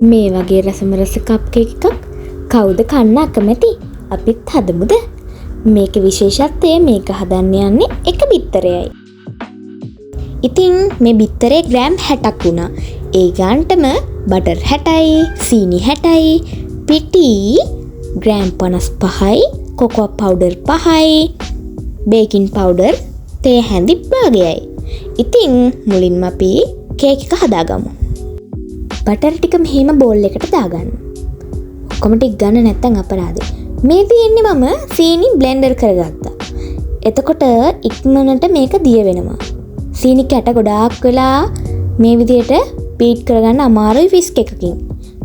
මේ වගේ රසම රස කප් කේක් එකක් කවුද කන්න අකමැති? අපිත් හදමුද? මේකේ විශේෂත්වය මේක හදන්න යන්නේ එක බිත්තරයයි. ඉතින් මේ බිත්තරේ ග්‍රෑම් 60ක් වුණා. ඒ ගානටම බටර් 60යි, සීනි 60යි, පිටි ග්‍රෑම් 55යි, කොකෝ පවුඩර් 5යි, බේකින් පවුඩර් තේ හැඳි භාගයයි. ඉතින් මුලින්ම අපි කේක් එක හදාගමු. බටර් ටික මෙහෙම බෝල් එකට දාගන්න. ඔක්කොම ටික ගන්න නැත්නම් අපරාධේ. මේ තියෙන්නේ මම සීනි බ්ලෙන්ඩර් කරගත්තා. එතකොට ඉක්මනට මේක දිය වෙනවා. සීනි කැට ගොඩාක් වෙලා මේ විදිහට බීට් කරගන්න අමාරුයි විස්ක් එකකින්.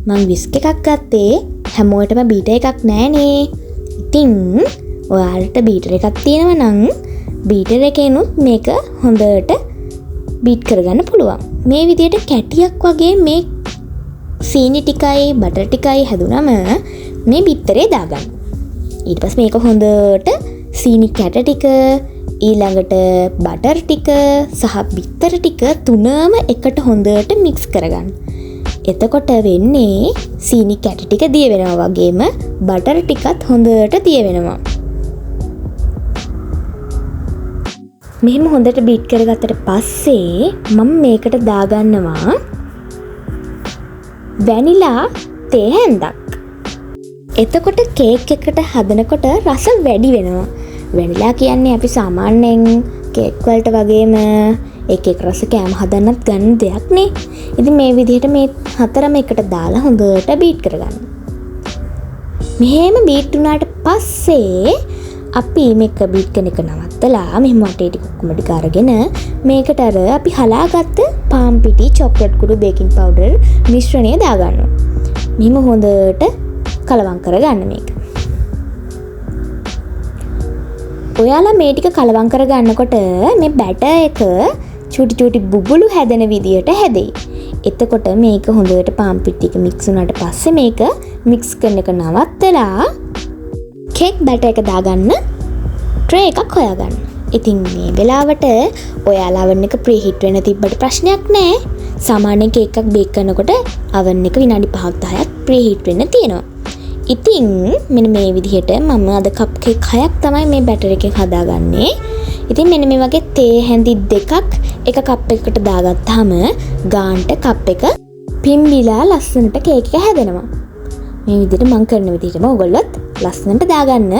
මම විස්ක් එකක් ගත්තේ හැමෝටම බීටර් එකක් නැහනේ. ඉතින් ඔයාලට බීටර් එකක් තියෙනවා නම් බීටර් එකේනුත් මේක හොඳට බීට් කරගන්න පුළුවන්. මේ විදිහට කැටියක් වගේ මේ සීනි ටිකයි බටර් ටිකයි හැදුනම මේ බිත්තරේ දාගන්න. ඊට පස්සේ මේක හොඳට සීනි කැට ටික ඊළඟට බටර් ටික සහ බිත්තර ටික තුනම එකට හොඳට මික්ස් කරගන්න. එතකොට වෙන්නේ සීනි කැට ටික දිය වෙනවා වගේම බටර් ටිකත් හොඳට දිය වෙනවා. මෙහෙම හොඳට බීට් කරගත්තට පස්සේ මම මේකට දාගන්නවා වැනිලා තේ හැන්දක්. එතකොට කේක් එකට හදනකොට රස වැඩි වෙනවා. වැනිලා කියන්නේ අපි සාමාන්‍යයෙන් කේක් වලට වගේම එක එක රස කෑම හදන්නත් ගන්න දෙයක් නේ. ඉතින් මේ විදිහට මේ හතරම එකට දාලා හොඳට බීට් කරගන්න. මෙහෙම බීට් වුණාට පස්සේ අපි මේක බීට් කරන එක නවත්තලා මෙහෙම වටේ ටික ඔක්කොම ටික අරගෙන මේකට අර අපි හලාගත්ත පාන් පිටි, චොක්ලට් කුඩු, බේකින් පවුඩර් මිශ්‍රණය දාගන්නවා. මෙහෙම හොඳට කලවම් කරගන්න මේක. ඔයාලා මේ ටික කලවම් කරගන්නකොට මේ බැටර් එක චූටි චූටි බුබුලු හැදෙන විදියට හැදෙයි. එතකොට මේක හොඳට පාන් පිටි ටික මික්ස් වුණාට පස්සේ මේක මික්ස් කරන එක නවත්තලා කේක් බැටර් එක දාගන්න ට්‍රේ එකක් හොයාගන්න. ඉතින් මේ වෙලාවට ඔයාලා oven එක ප්‍රීහීට් වෙන්න තිබ්බට ප්‍රශ්නයක් නැහැ. සාමාන්‍යයෙන් කේක් එකක් බේක් කරනකොට oven එක විනාඩි 5ක් 10ක් ප්‍රීහීට් වෙන්න තියෙනවා. ඉතින් මෙන්න මේ විදිහට මම අද කප් කේක් 6ක් තමයි මේ බැටර් එකෙන් හදාගන්නේ. ඉතින් මෙන්න මේ වගේ තේ හැඳි දෙකක් එක කප් එකකට දාගත්තාම ගාන්ට කප් එක පිම්බිලා ලස්සනට කේක් එක හැදෙනවා. මේ විදිහට මම කරන විදිහටම ඔයගොල්ලොත් ලස්සනට දාගන්න.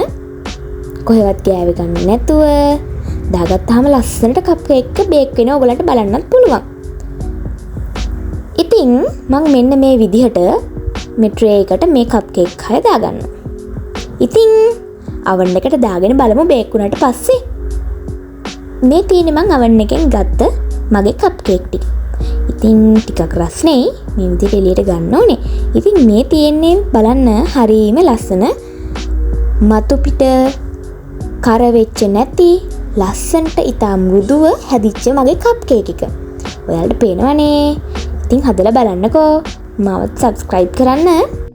කොහෙවත් ගෑවෙ ගන්න නැතුව දාගත්තාම ලස්සනට කප් කේක් එක බේක් වෙනවා. ඔයගොල්ලන්ට බලන්නත් පුළුවන්. ඉතින් මම මෙන්න මේ විදිහට මේ ට්‍රේ එකට මේ කප් කේක් 6 දාගන්න. ඉතින් oven එකට දාගෙන බලමු බේක් වුණාට පස්සේ. මේ තියෙන්නේ මම oven එකෙන් ගත්ත මගේ කප් කේක් ටික. ඉතින් ටිකක් රස්නේ මේ විදිහට එළියට ගන්න ඕනේ. ඉතින් මේ තියෙන්නේ බලන්න හරියම ලස්සන මතු පිට කර වෙච්ච නැති ලස්සනට ඉතා මෘදුව හැදිච්ච මගේ කප් කේක් එක. ඔයාලට පේනවනේ. ඉතින් හදලා බලන්නකෝ. මාවත් subscribe කරන්න.